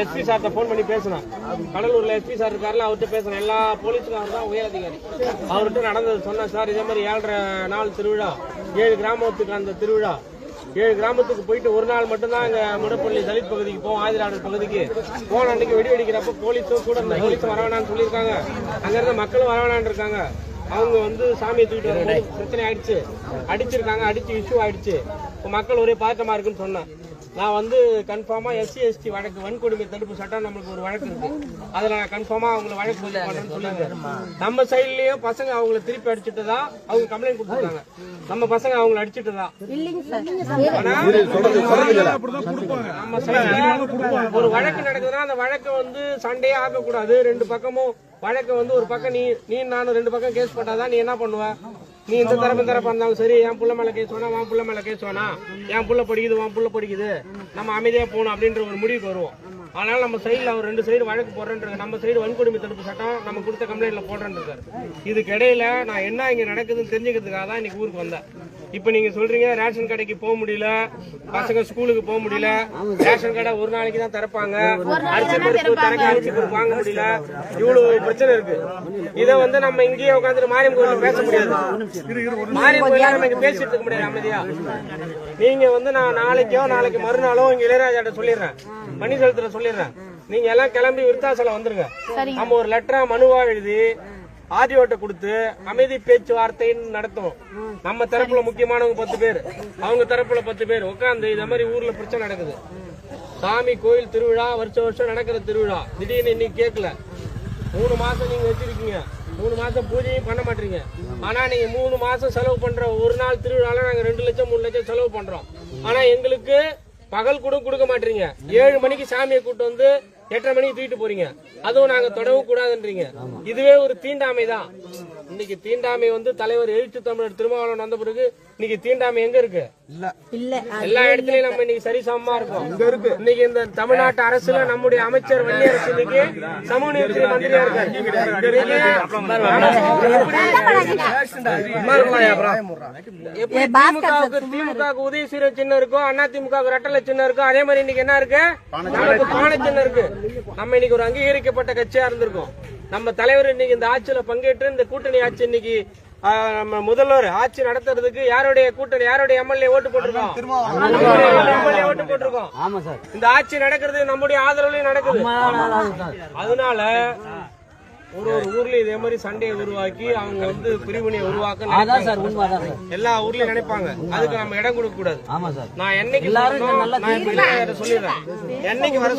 SP சார்ட்ட phone பண்ணி பேசினேன். கடலூர்ல எஸ்பி சார் இருக்காருல, அவர்கிட்ட பேசுறேன். எல்லா போலீஸுக்கும் அவர் தான் உயர் அதிகாரி. அவர்கிட்ட நடந்தது சொன்னேன். சார் இதே மாதிரி 7.5 நாள் திருவிழா, 7 கிராமத்துக்கு அந்த திருவிழா, 7 கிராமத்துக்கு போயிட்டு ஒரு நாள் மட்டும்தான் இங்க முடப்பள்ளி தலித் பகுதிக்கு போவோம், ஆதிராடர் பகுதிக்கு போன அன்னைக்கு வெடி வெடிக்கிறப்ப போலீஸும் கூட இந்த போலீஸும் வரவேணான்னு சொல்லியிருக்காங்க. அங்க இருந்த மக்களும் வரவேணான்னு இருக்காங்க. அவங்க வந்து சாமியை தூக்கிட்டு வரும்போது பிரச்சனை ஆயிடுச்சு, அடிச்சிருக்காங்க, அடிச்சு இஷ்யூ ஆயிடுச்சு. இப்போ மக்கள் ஒரே பதட்டமா இருக்குன்னு சொன்னேன். நான் வந்து கன்ஃபார்மா SC ST வழக்கு வன்கொடுமை தடுப்பு சட்டம் நம்மளுக்கு ஒரு வழக்கு இருக்கு, அதுல நான் கன்ஃபார்மா அவங்களை வழக்கு பதிவு பண்றேன்னு சொல்லியிருக்கேன். நம்ம சைட்லயும் பசங்க அவங்களை திருப்பி அடிச்சுட்டுதான் அவங்க கம்ப்ளைண்ட் கொடுத்துருக்காங்க. நம்ம பசங்க அவங்களை அடிச்சுட்டுதான். நம்ம சைட்ல ஒரு வழக்கு நடக்குதுன்னா அந்த வழக்கை வந்து சண்டையே ஆக்கக்கூடாது. 2 பக்கமும் வழக்கு வந்து ஒரு பக்கம் நீ நானும் 2 பக்கம் கேஸ் போட்டாதான் நீ என்ன பண்ணுவ? நீ இந்த தரப்பா இருந்தாலும் சரி, என் புள்ள மேல கேஸ் வேணா, உன் புள்ள மேல கேஸ் வேணா, என் புள்ள படிக்குது, உன் புள்ள படிக்குது, நம்ம அமைதியா போகணும் அப்படின்ற ஒரு முடிவுக்கு வருவோம். அதனால நம்ம சைடுல அவர் 2 சைடு வழக்கு போடுறேன். நம்ம சைடு வன்கொடுமை தடுப்பு சட்டம் நம்ம கொடுத்த கம்ப்ளைண்ட்ல போடுறேன் இருக்காரு. இதுக்கு இடையில நான் என்ன இங்க நடக்குதுன்னு தெரிஞ்சுக்கிறதுக்காக தான் இன்னைக்கு ஊருக்கு வந்தேன். இப்ப நீங்க சொல்றீங்க ரேஷன் கடைக்கு போக முடியல, பசங்க ஸ்கூலுக்கு போக முடியல, ரேஷன் கடை ஒரு நாளைக்கு தான் திறப்பாங்க, அரிசி பருப்பு வாங்க முடியல, இவ்வளவு பிரச்சனை இருக்கு. இதை வந்து நம்ம இங்கேயே உட்காந்துட்டு மாரியம் கோயில பேச முடியாது. மாரியம் கோயில நம்ம இங்க பேசிட்டு இருக்க முடியாது அமைதியா. நீங்க வந்து நான் நாளைக்கு மறுநாளும் இங்க இளையராஜாட்ட சொல்லிடுறேன், பன்னீர்செல்வத்துல சொல்லிடுறேன், நீங்க எல்லாம் கிளம்பி விருத்தாசலம் வந்துருங்க. நம்ம ஒரு லெட்டரா மனுவா எழுதி ஆர்டிஓட்ட கொடுத்து அமைதி பேச்சுவார்த்தைன்னு நடத்துவோம். நம்ம தரப்புல முக்கியமானவங்க 10 பேர், அவங்க தரப்புல 10 பேர் உட்காந்து இந்த மாதிரி ஊர்ல பிரச்சனை நடக்குது. சாமி கோயில் திருவிழா வருஷம் நடக்கிற திருவிழா திடீர்னு இன்னைக்கு கேட்கல. 3 மாசம் நீங்க வச்சிருக்கீங்க, 3 மாசம் பூஜையும் பண்ண மாட்டீங்க. ஆனா நீங்க 3 மாசம் செலவு பண்ற ஒரு நாள் திருவிழால நாங்க 2 லட்சம் 3 லட்சம் செலவு பண்றோம். ஆனா எங்களுக்கு பகல் கூட கொடுக்க மாட்டீங்க. 7 மணிக்கு சாமியை கூட்டு வந்து 8:30 மணிக்கு தூக்கிட்டு போறீங்க. அதுவும் நாங்க தொடவும் கூடாதுன்றீங்க. இதுவே ஒரு தீண்டாமை தான். இன்னைக்கு தீண்டாமை வந்து தலைவர் எழுச்சி தமிழர் திருமாவளவன் வந்த பிறகு இன்னைக்கு தீண்டாமை எங்க இருக்கு? எல்லா இடத்துலயும் நம்ம இன்னைக்கு சரிசமமா இருக்கோம். இன்னைக்கு இந்த தமிழ்நாட்டு அரசுல நம்முடைய அமைச்சர் வன்னியரசு இன்னைக்கு சமூக நீதித்துறை மந்திரியா இருக்காரு. திமுக உதயசீர சின்னம் இருக்கோ, அதிமுக ரெட்டலை சின்னம் இருக்கோ, அதே மாதிரி இன்னைக்கு என்ன இருக்கு? நமக்கு பானை சின்னம் இருக்கு. நம்ம இன்னைக்கு ஒரு அங்கீகரிக்கப்பட்ட கட்சியா இருந்திருக்கோம். நம்ம தலைவர் இன்னைக்கு இந்த ஆட்சியில பங்கேற்று இந்த கூட்டணி ஆட்சி இன்னைக்கு நம்ம முதல்வர் ஆட்சி நடத்துறதுக்கு யாருடைய கூட்டணி, யாருடைய MLA ஓட்டு போட்டிருக்கோம்? MLA ஓட்டு போட்டிருக்கோம். இந்த ஆட்சி நடக்கிறது நம்முடைய ஆதரவுலயும் நடக்குது. அதனால ஒரு ஊர்ல இதே மாதிரி சண்டையை உருவாக்கி அவங்க வந்து பிரிவினையை உருவாக்க எல்லா ஊர்லயும் நினைப்பாங்க. அதுக்கு நம்ம இடம் கொடுக்க கூடாது. நான் என்னைக்கு சொல்லிடுறேன், என்னைக்கு வர